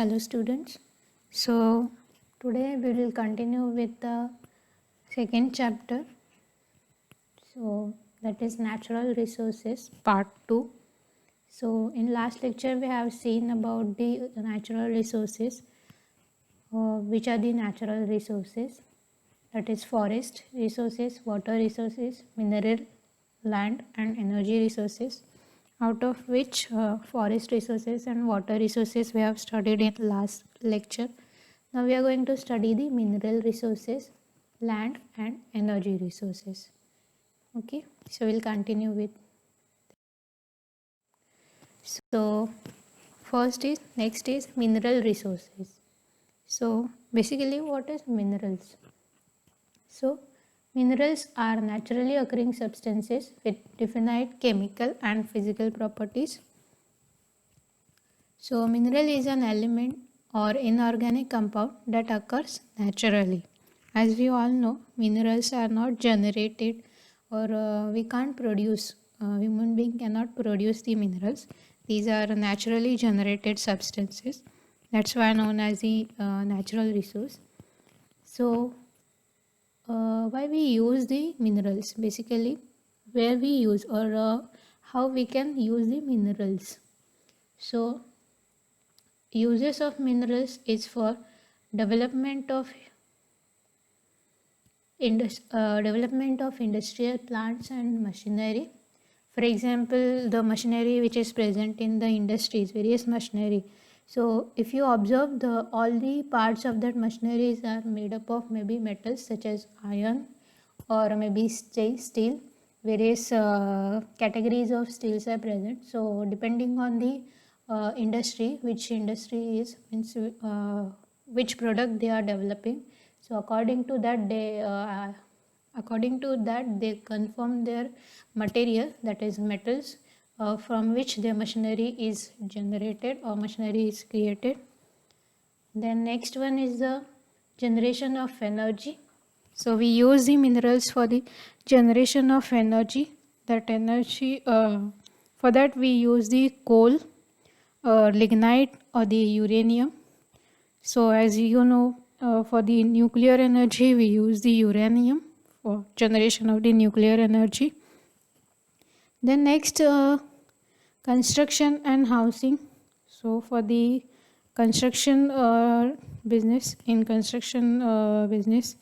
Hello students. So today we will continue with the second chapter. So that is natural resources part 2. So in last lecture we have seen about the natural resources. Which are the natural resources? That is forest resources, water resources, mineral, land and energy resources, out of which forest resources and water resources we have studied in last lecture. Now we are going to study the mineral resources, land and energy resources. Okay, so we'll continue with. So next is mineral resources. So basically what is minerals? So minerals are naturally occurring substances with definite chemical and physical properties. So mineral is an element or inorganic compound that occurs naturally. As we all know, minerals are not generated or we can't produce, human being cannot produce the minerals. These are naturally generated substances. That's why known as the natural resource. So why we use the minerals? Basically, where we use or how we can use the minerals. So uses of minerals is for development of industrial plants and machinery. For example, the machinery which is present in the industries, various machinery. So if you observe, all the parts of that machineries are made up of maybe metals such as iron or maybe steel. Various categories of steels are present. So depending on the industry, which industry is means which product they are developing. So according to that they confirm their material, that is metals, from which the machinery is generated or machinery is created. Then next one is the generation of energy. So we use the minerals for the generation of energy. That energy, for that we use the coal, lignite or the uranium. So as you know, for the nuclear energy we use the uranium for generation of the nuclear energy. Then next, construction and housing. So for the construction business, in construction business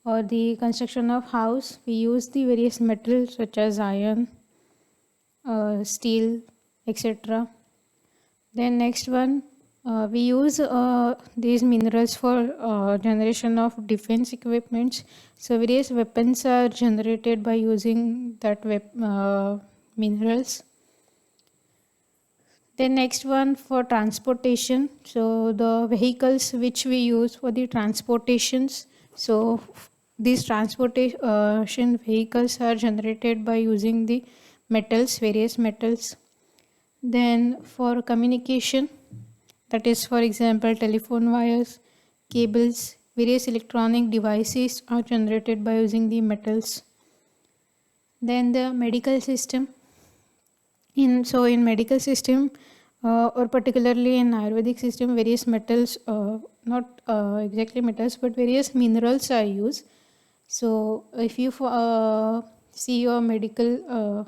or the construction of house, we use the various metals such as iron, steel, etc. Then next one, we use these minerals for generation of defense equipments. So various weapons are generated by using that minerals. Then next one for transportation. So the vehicles which we use for the transportations. So these transportation vehicles are generated by using the metals, various metals. Then for communication, that is for example telephone wires, cables, various electronic devices are generated by using the metals. Then the medical system. In medical system or particularly in Ayurvedic system, various metals, not exactly metals but various minerals are used. So if you see your medical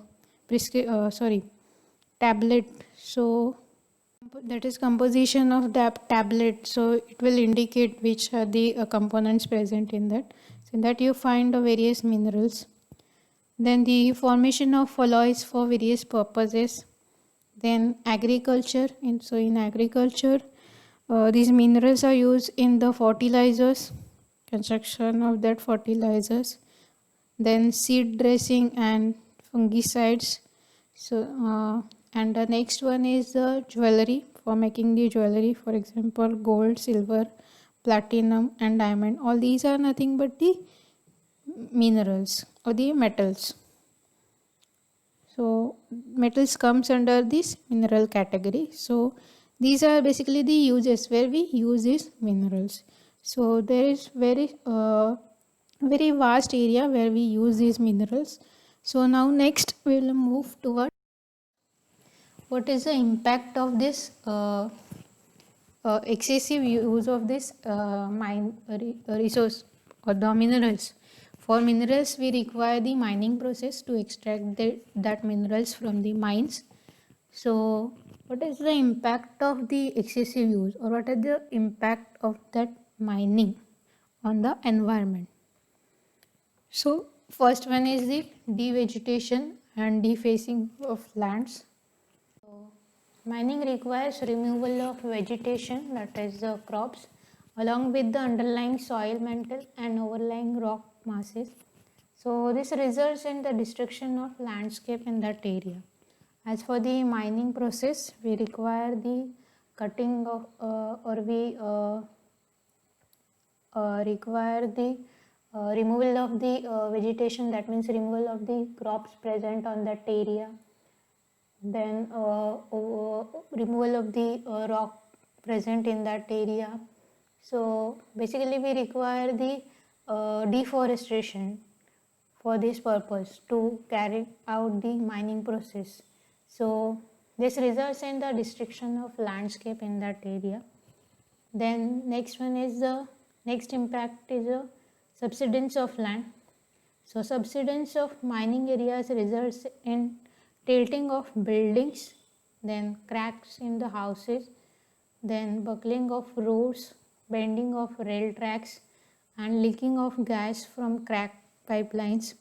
tablet, so that is composition of that tablet, so it will indicate which are the components present in that. So in that you find the various minerals. Then the formation of alloys for various purposes. Then agriculture, in agriculture these minerals are used in the fertilizers, construction of that fertilizers. Then seed dressing and fungicides. So and the next one is the jewelry, for making the jewelry, for example gold, silver, platinum and diamond. All these are nothing but the minerals or the metals. So metals comes under this mineral category. So these are basically the uses where we use these minerals. So there is very vast area where we use these minerals. So now next we will move toward what is the impact of this excessive use of this resource or the minerals. For minerals, we require the mining process to extract that minerals from the mines. So, what is the impact of the excessive use, or what is the impact of that mining on the environment? So, first one is the devegetation and defacing of lands. Mining requires removal of vegetation, that is the crops, along with the underlying soil mantle and overlying rock masses. So this results in the destruction of landscape in that area. As for the mining process, we require the cutting of require the removal of the vegetation, that means removal of the crops present on that area. Then removal of the rock present in that area. So basically we require the deforestation for this purpose to carry out the mining process. So this results in the destruction of landscape in that area. Then next one is the next impact is the subsidence of land. So subsidence of mining areas results in tilting of buildings, then cracks in the houses, then buckling of roads, bending of rail tracks, and leaking of gas from cracked pipelines,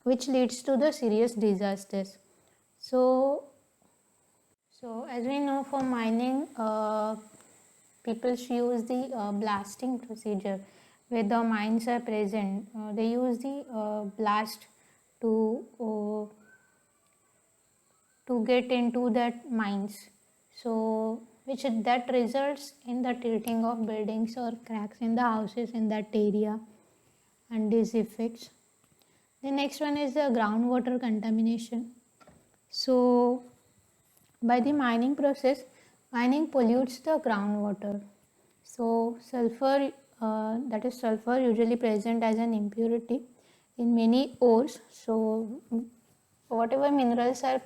which leads to the serious disasters. So as we know, for mining, people use the blasting procedure where the mines are present. They use the blast to get into that mines. So which that results in the tilting of buildings or cracks in the houses in that area and these effects. The next one is the groundwater contamination. So by the mining process, mining pollutes the groundwater. So sulfur, that is sulfur usually present as an impurity in many ores. So whatever minerals are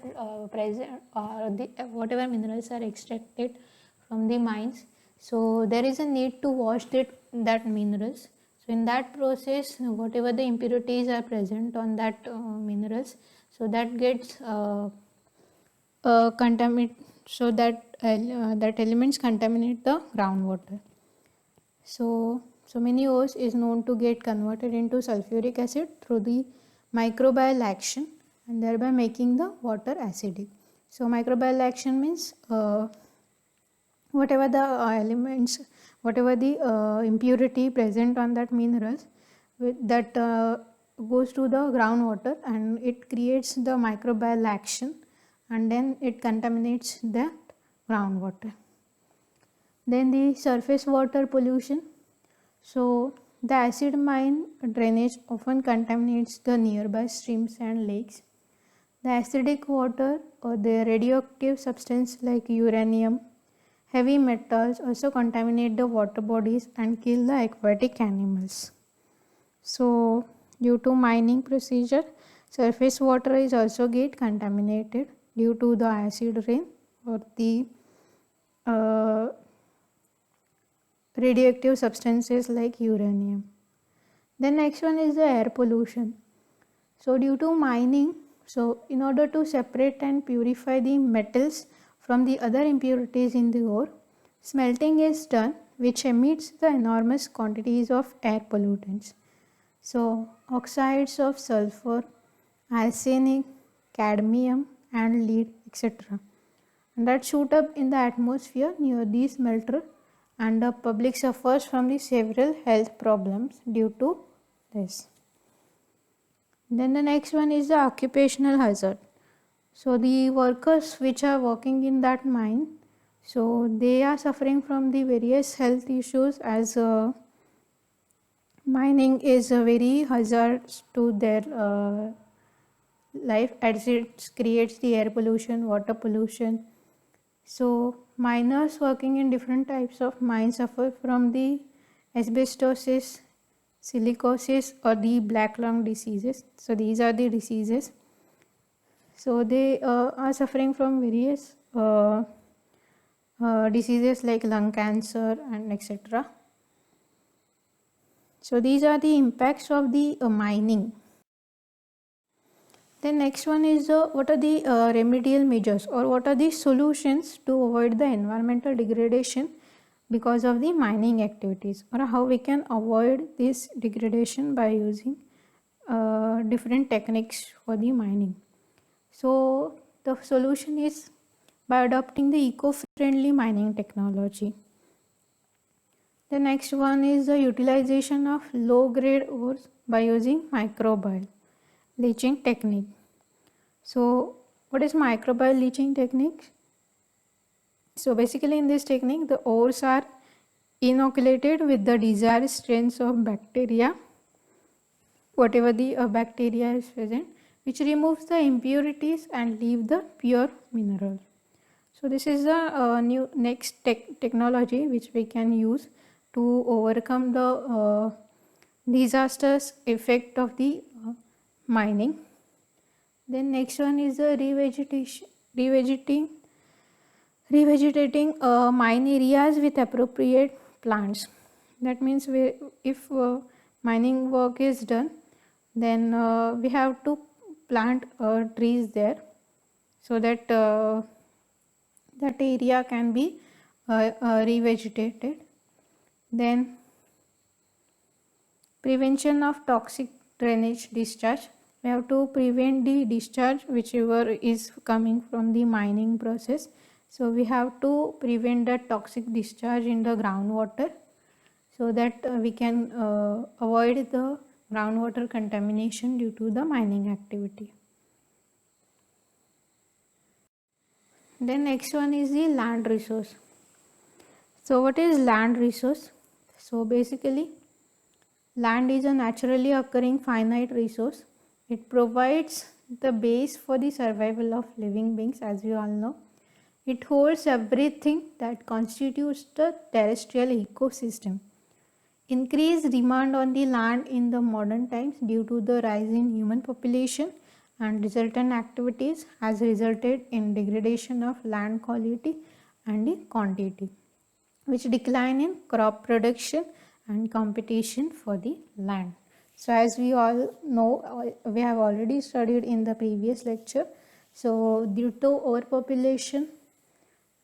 present, whatever minerals are extracted from the mines, so there is a need to wash that minerals. So in that process, whatever the impurities are present on that minerals, so that gets contaminate, so that elements contaminate the groundwater. So many ores is known to get converted into sulfuric acid through the microbial action, and thereby making the water acidic. So microbial action means whatever the elements, whatever the impurity present on that minerals, that goes to the groundwater and it creates the microbial action, and then it contaminates the groundwater. Then the surface water pollution. So the acid mine drainage often contaminates the nearby streams and lakes. The acidic water or the radioactive substance like uranium, heavy metals also contaminate the water bodies and kill the aquatic animals. So due to mining procedure, surface water is also get contaminated due to the acid rain or the radioactive substances like uranium. The next one is the air pollution. So due to mining, so in order to separate and purify the metals from the other impurities in the ore, smelting is done, which emits the enormous quantities of air pollutants. So oxides of sulfur, arsenic, cadmium and lead, etc. and that shoot up in the atmosphere near the smelter, and the public suffers from the several health problems due to this. Then the next one is the occupational hazard. So the workers which are working in that mine, so they are suffering from the various health issues, as mining is a very hazardous to their life, as it creates the air pollution, water pollution. So miners working in different types of mines suffer from the asbestosis, silicosis or the black lung diseases. So these are the diseases. So they are suffering from various diseases like lung cancer and etc. So these are the impacts of the mining. Then next one is what are the remedial measures, or what are the solutions to avoid the environmental degradation because of the mining activities, or how we can avoid this degradation by using different techniques for the mining. So the solution is by adopting the eco-friendly mining technology. The next one is the utilization of low-grade ores by using microbial leaching technique. So what is microbial leaching technique? So basically in this technique, the ores are inoculated with the desired strains of bacteria, whatever the bacteria is present, which removes the impurities and leave the pure mineral. So this is the new next technology which we can use to overcome the disastrous effect of the mining. Then next one is the revegetating mine areas with appropriate plants. That means if mining work is done, then we have to plant trees there, so that that area can be revegetated. Then prevention of toxic drainage discharge. We have to prevent the discharge whichever is coming from the mining process. So we have to prevent the toxic discharge in the groundwater, so that we can avoid the groundwater contamination due to the mining activity. Then next one is the land resource. So what is land resource? So basically, land is a naturally occurring finite resource. It provides the base for the survival of living beings, as we all know. It holds everything that constitutes the terrestrial ecosystem. Increased demand on the land in the modern times due to the rise in human population and resultant activities has resulted in degradation of land quality and the quantity, which decline in crop production and competition for the land. So as we all know, we have already studied in the previous lecture. So due to overpopulation,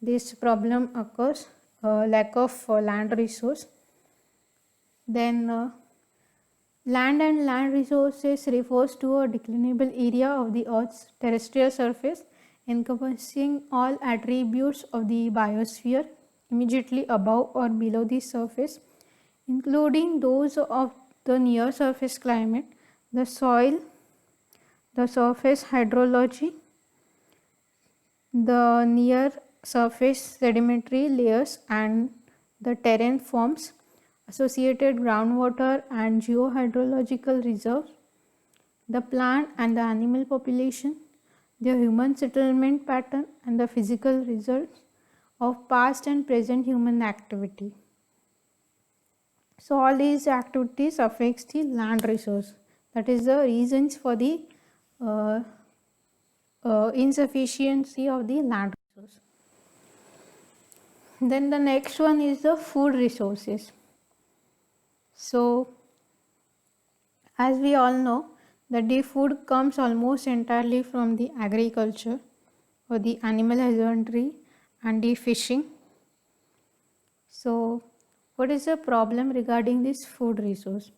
this problem occurs, lack of land resource. Then land and land resources refers to a declinable area of the Earth's terrestrial surface encompassing all attributes of the biosphere immediately above or below the surface, including those of the near surface climate, the soil, the surface hydrology, the near surface sedimentary layers and the terrain forms, associated groundwater and geohydrological reserves, the plant and the animal population, the human settlement pattern and the physical results of past and present human activity. So all these activities affects the land resource. That is the reasons for the insufficiency of the land resource. Then the next one is the food resources. So as we all know that the food comes almost entirely from the agriculture or the animal husbandry and the fishing. So what is the problem regarding this food resource?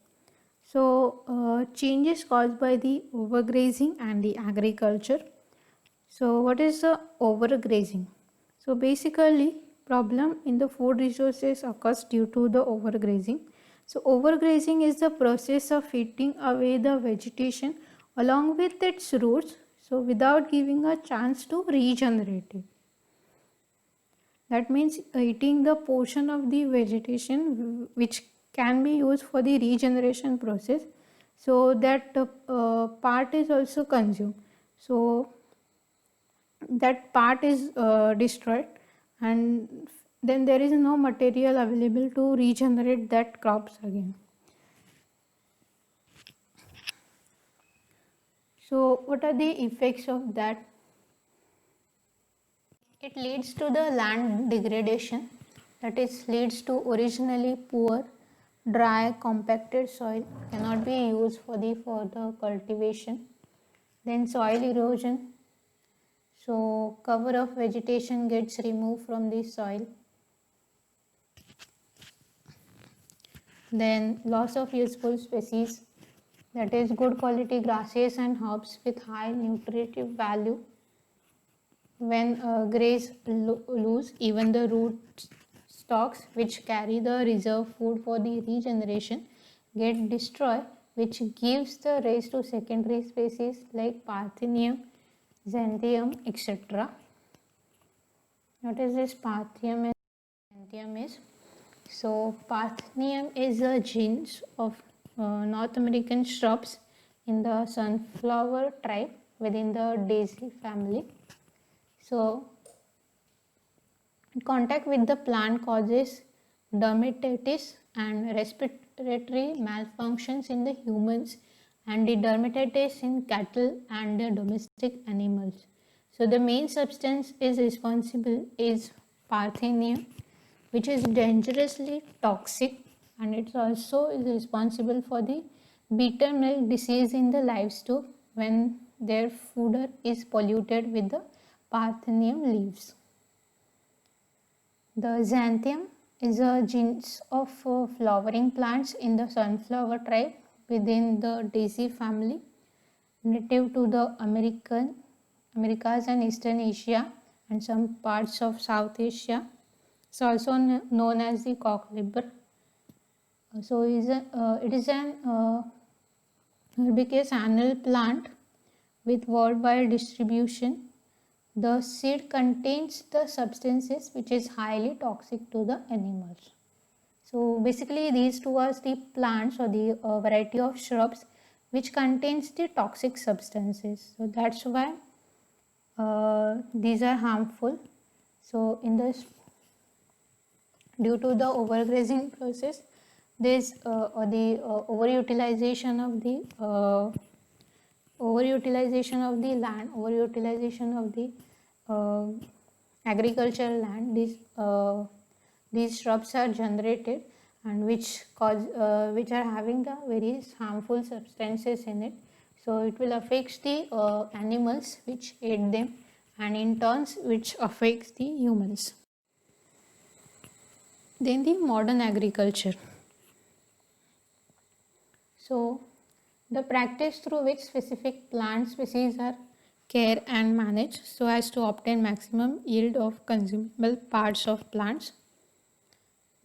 So changes caused by the overgrazing and the agriculture. So what is the overgrazing? So basically problem in the food resources occurs due to the overgrazing. So overgrazing is the process of eating away the vegetation along with its roots, so without giving a chance to regenerate it. That means eating the portion of the vegetation which can be used for the regeneration process, so that part is also consumed. So that part is destroyed, and then there is no material available to regenerate that crops again. So what are the effects of that? It leads to the land degradation, that is leads to originally poor, dry, compacted soil cannot be used for the further cultivation. Then soil erosion, so cover of vegetation gets removed from the soil. Then loss of useful species, that is good quality grasses and herbs with high nutritive value. When graze lose, even the root stalks which carry the reserve food for the regeneration get destroyed, which gives the rise to secondary species like Parthenium, Xanthium, etc. What is this Parthenium and Xanthium is? So Parthenium is a genus of North American shrubs in the sunflower tribe within the daisy family. So contact with the plant causes dermatitis and respiratory malfunctions in the humans, and the dermatitis in cattle and the domestic animals. So the main substance is responsible is Parthenium, which is dangerously toxic, and it also is responsible for the bitter milk disease in the livestock when their fodder is polluted with the Parthenium leaves. The Xanthium is a genus of flowering plants in the sunflower tribe within the daisy family, native to the Americas and Eastern Asia and some parts of South Asia. It's also known as the cockleburr. So it is an herbaceous annual plant with worldwide distribution. The seed contains the substances which is highly toxic to the animals. So basically these two are the plants or the variety of shrubs which contains the toxic substances. So that's why these are harmful. So in this, due to the overgrazing process, this overutilization of the land, overutilization of the agricultural land, these shrubs are generated and which are having the various harmful substances in it. So it will affect the animals which eat them, and in turns which affects the humans. Then the modern agriculture. So the practice through which specific plant species are cared and managed so as to obtain maximum yield of consumable parts of plants.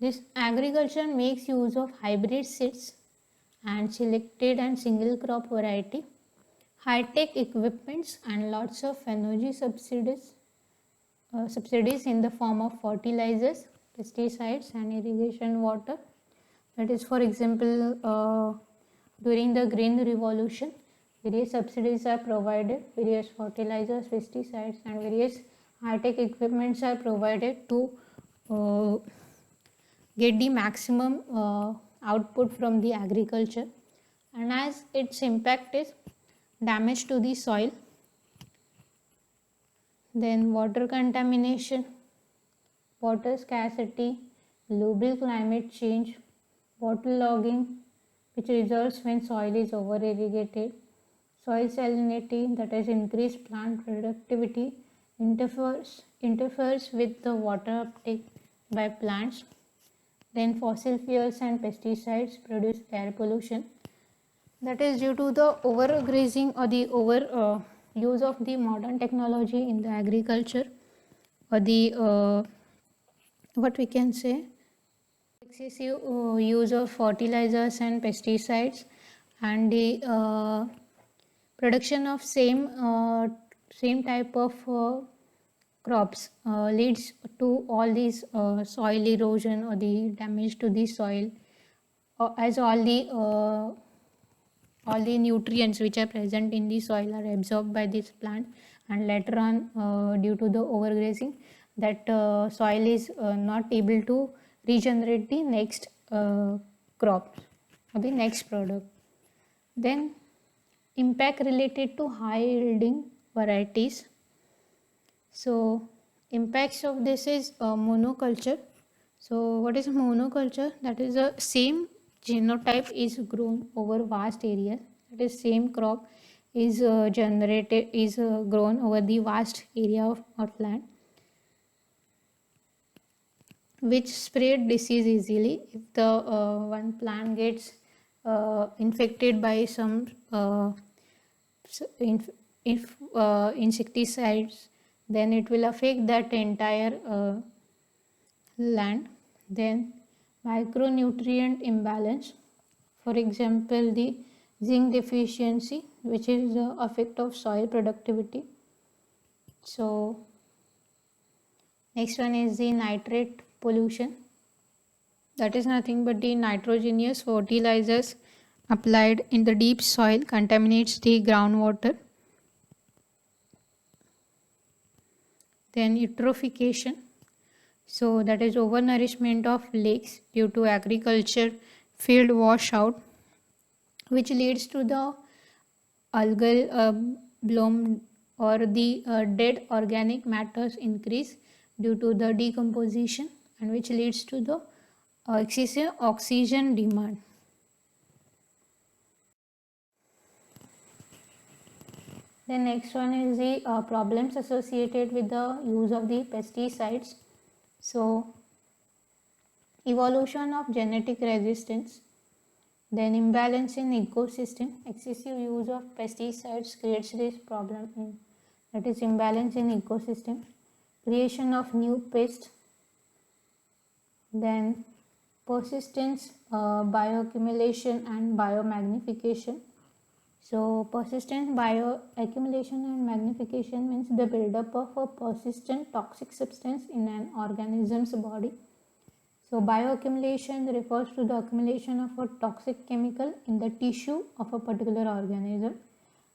This agriculture makes use of hybrid seeds and selected and single crop variety, high-tech equipments, and lots of energy subsidies in the form of fertilizers, pesticides, and irrigation water. That is, for example, during the Green Revolution, various subsidies are provided, various fertilizers, pesticides, and various high-tech equipments are provided to get the maximum output from the agriculture. And as its impact is damage to the soil, then water contamination, water scarcity, global climate change, waterlogging, which results when soil is over irrigated, soil salinity, that is increased plant productivity, interferes with the water uptake by plants. Then fossil fuels and pesticides produce air pollution. That is due to the overgrazing or the over use of the modern technology in the agriculture, or the what we can say, excessive use of fertilizers and pesticides, and the production of same type of crops leads to all these soil erosion or the damage to the soil, as all the nutrients which are present in the soil are absorbed by this plant, and later on due to the overgrazing, that soil is not able to regenerate the next crop or the next product. Then impact related to high yielding varieties. So impacts of this is monoculture. So what is monoculture? That is the same genotype is grown over vast areas. That is same crop is grown over the vast area of land, which spread disease easily. If the one plant gets infected by some if insecticides, then it will affect that entire land. Then micronutrient imbalance, for example the zinc deficiency, which is the effect of soil productivity. So next one is the nitrate pollution. That is nothing but the nitrogenous fertilizers applied in the deep soil contaminates the groundwater. Then eutrophication, so that is overnourishment of lakes due to agriculture field washout, which leads to the algal bloom or the dead organic matters increase due to the decomposition, and which leads to the excessive oxygen demand. The next one is the problems associated with the use of the pesticides. So evolution of genetic resistance, then imbalance in ecosystem. Excessive use of pesticides creates this problem, that is imbalance in ecosystem, creation of new pests, then persistence, bioaccumulation and biomagnification. So persistent bioaccumulation and magnification means the buildup of a persistent toxic substance in an organism's body. So bioaccumulation refers to the accumulation of a toxic chemical in the tissue of a particular organism,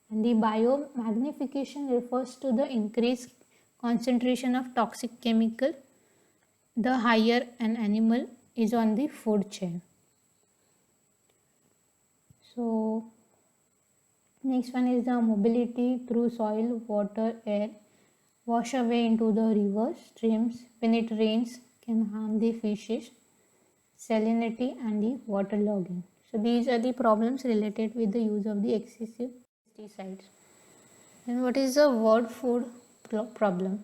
and the biomagnification refers to the increased concentration of toxic chemical the higher an animal is on the food chain. So next one is the mobility through soil, water, air, wash away into the rivers, streams when it rains can harm the fishes, salinity and the waterlogging. So these are the problems related with the use of the excessive pesticides. And what is the word food problem?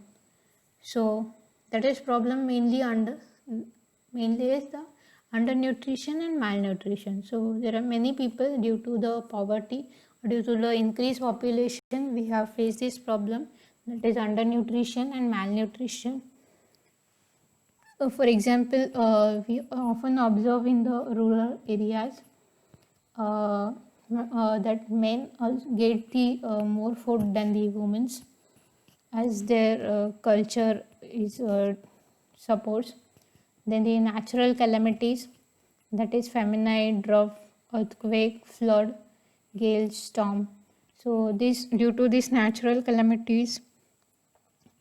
So that is problem mainly is the undernutrition and malnutrition. So there are many people due to the poverty, due to the increased population, we have faced this problem, that is undernutrition and malnutrition. For example, we often observe in the rural areas that men get the more food than the women, as their culture is supports. Then the natural calamities, that is famine, drought, earthquake, flood, gale, storm. So this, due to these natural calamities,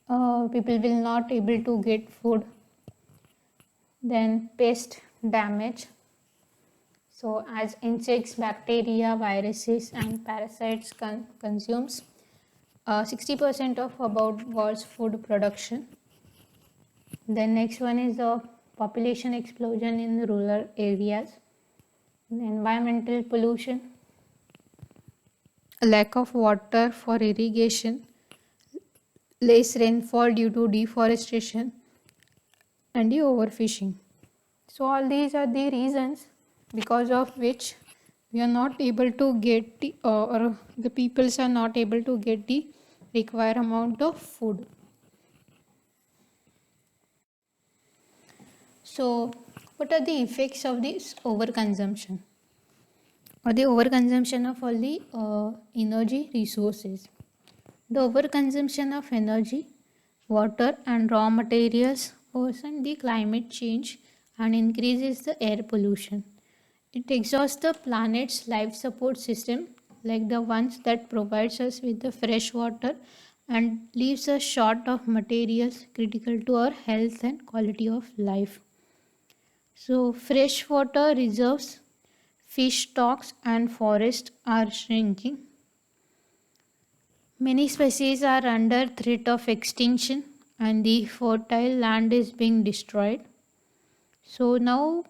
people will not able to get food. Then pest damage, so as insects, bacteria, viruses and parasites consumes 60% of about world's food production. Then next one is the population explosion in rural areas, environmental pollution, lack of water for irrigation, less rainfall due to deforestation and the overfishing. So all these are the reasons because of which we are not able to get the or the peoples are not able to get the required amount of food. So what are the effects of this overconsumption or the overconsumption of all the energy resources? The overconsumption of energy, water and raw materials worsen the climate change and increases the air pollution. It exhausts the planet's life support system, like the ones that provides us with the fresh water, and leaves us short of materials critical to our health and quality of life. So freshwater reserves, fish stocks and forests are shrinking. Many species are under threat of extinction and the fertile land is being destroyed. So now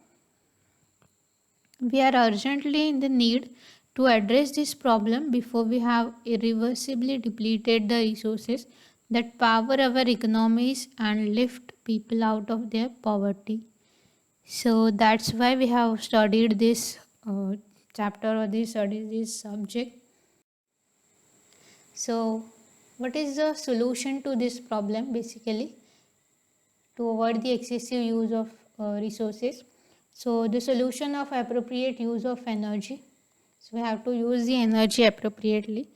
we are urgently in the need to address this problem before we have irreversibly depleted the resources that power our economies and lift people out of their poverty. So that's why we have studied this chapter, or studied this subject. So, what is the solution to this problem basically, to avoid the excessive use of resources? So, the solution of appropriate use of energy. So, we have to use the energy appropriately.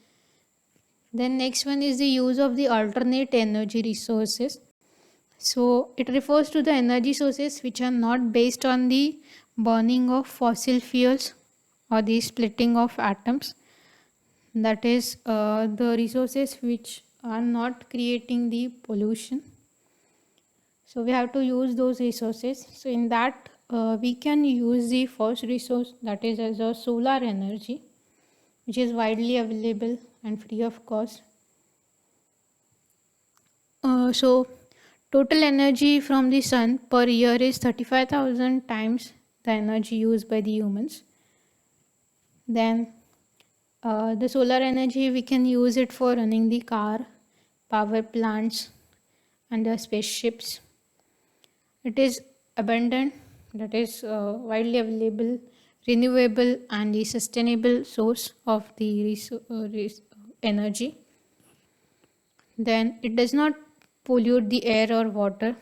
Then, next one is the use of the alternate energy resources. So, it refers to the energy sources which are not based on the burning of fossil fuels or the splitting of atoms. That is the resources which are not creating the pollution. So we have to use those resources. So in that we can use the first resource, that is as a solar energy, which is widely available and free of cost. So total energy from the sun per year is 35,000 times the energy used by the humans. Then the solar energy, we can use it for running the car, power plants, and the spaceships. It is abundant, that is widely available, renewable, and the sustainable source of the energy. Then it does not pollute the air or water.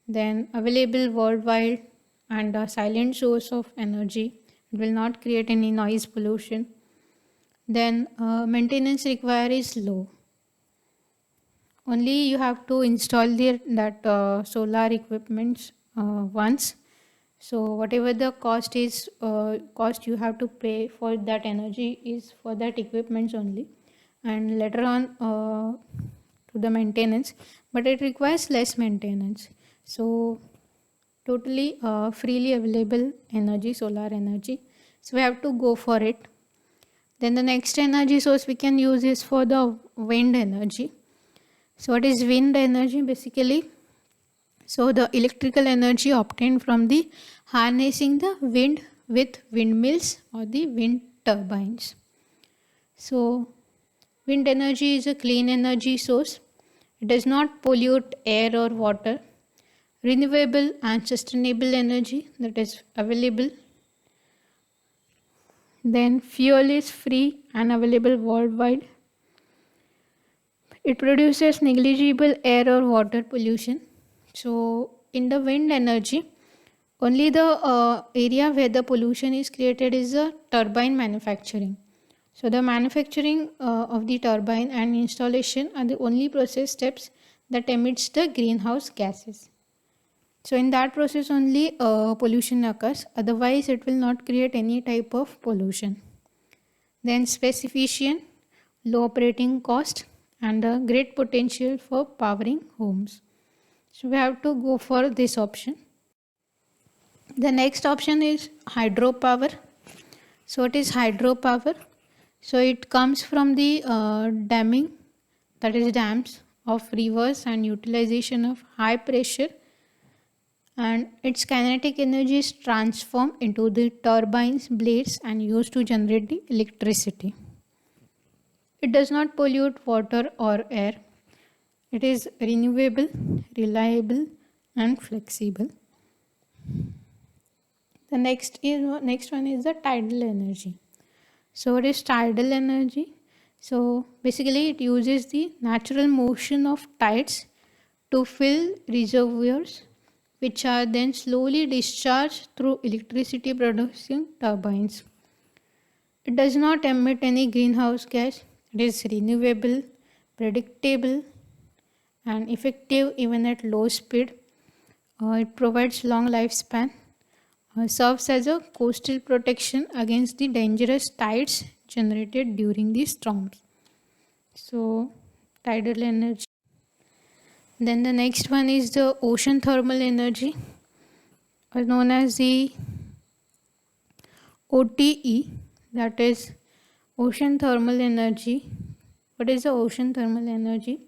Then available worldwide and a silent source of energy. It will not create any noise pollution. Then maintenance required is low. Only you have to install that solar equipment once. So whatever the cost is, cost you have to pay for that energy is for that equipment only, and later on to the maintenance, but it requires less maintenance. So totally freely available energy, solar energy. So we have to go for it. Then the next energy source we can use is for the wind energy. So what is wind energy basically? So the electrical energy obtained from the harnessing the wind with windmills or the wind turbines. So wind energy is a clean energy source. It does not pollute air or water. Renewable and sustainable energy that is available. Then fuel is free and available worldwide. It produces negligible air or water pollution. So in the wind energy, only the area where the pollution is created is the turbine manufacturing. So the manufacturing of the turbine and installation are the only process steps that emits the greenhouse gases. So in that process only pollution occurs, otherwise it will not create any type of pollution. Then specification, low operating cost, and a great potential for powering homes. So we have to go for this option. The next option is hydropower. So what is hydropower? So it comes from the damming, that is dams of rivers and utilization of high pressure, and its kinetic energy is transformed into the turbines blades and used to generate the electricity. It does not pollute water or air. It is renewable, reliable, and flexible. The next one is the tidal energy. So what is tidal energy? So basically it uses the natural motion of tides to fill reservoirs, which are then slowly discharged through electricity producing turbines. It does not emit any greenhouse gas. It is renewable, predictable, and effective even at low speed. It provides long lifespan. Serves as a coastal protection against the dangerous tides generated during the storms. So, tidal energy. Then the next one is the ocean thermal energy, known as the OTE, that is ocean thermal energy. What is the ocean thermal energy?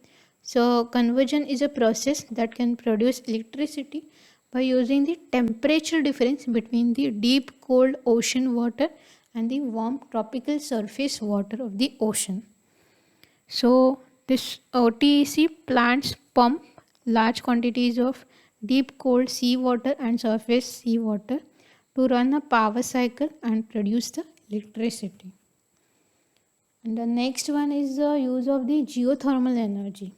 So conversion is a process that can produce electricity by using the temperature difference between the deep cold ocean water and the warm tropical surface water of the ocean. So this OTEC plants pump large quantities of deep cold seawater and surface seawater to run a power cycle and produce the electricity. And the next one is the use of the geothermal energy.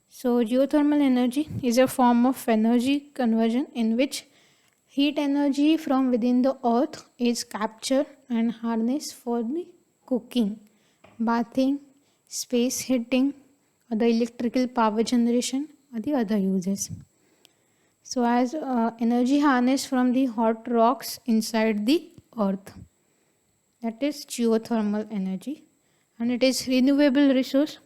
So geothermal energy is a form of energy conversion in which heat energy from within the earth is captured and harnessed for the cooking, bathing, space heating, or the electrical power generation or the other uses. So as energy harnessed from the hot rocks inside the earth, that is geothermal energy, and it is renewable resource.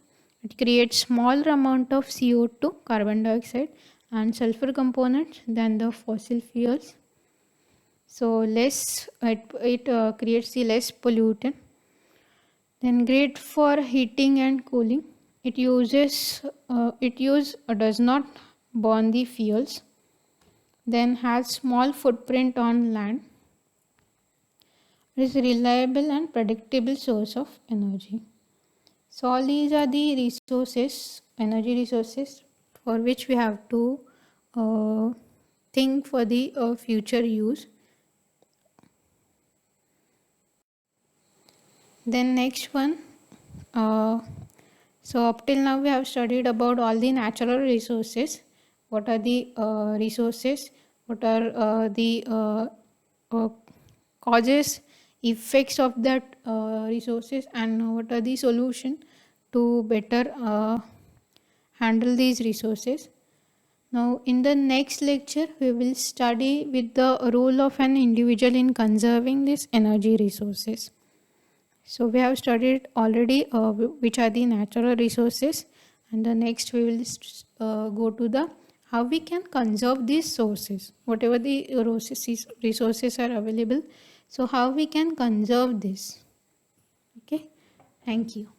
It creates smaller amount of CO2, carbon dioxide, and sulfur components than the fossil fuels. So less it creates the less pollutant. Then great for heating and cooling. It does not burn the fuels. Then has small footprint on land. It is a reliable and predictable source of energy. So all these are the resources, energy resources, for which we have to think for the future use. Then next one, so up till now we have studied about all the natural resources. What are the resources? What are the causes, effects of that resources, and what are the solution to better handle these resources. Now in the next lecture we will study with the role of an individual in conserving these energy resources. So we have studied already which are the natural resources, and the next we will go to the how we can conserve these sources, whatever the resources are available. So how we can conserve this. Okay, thank you.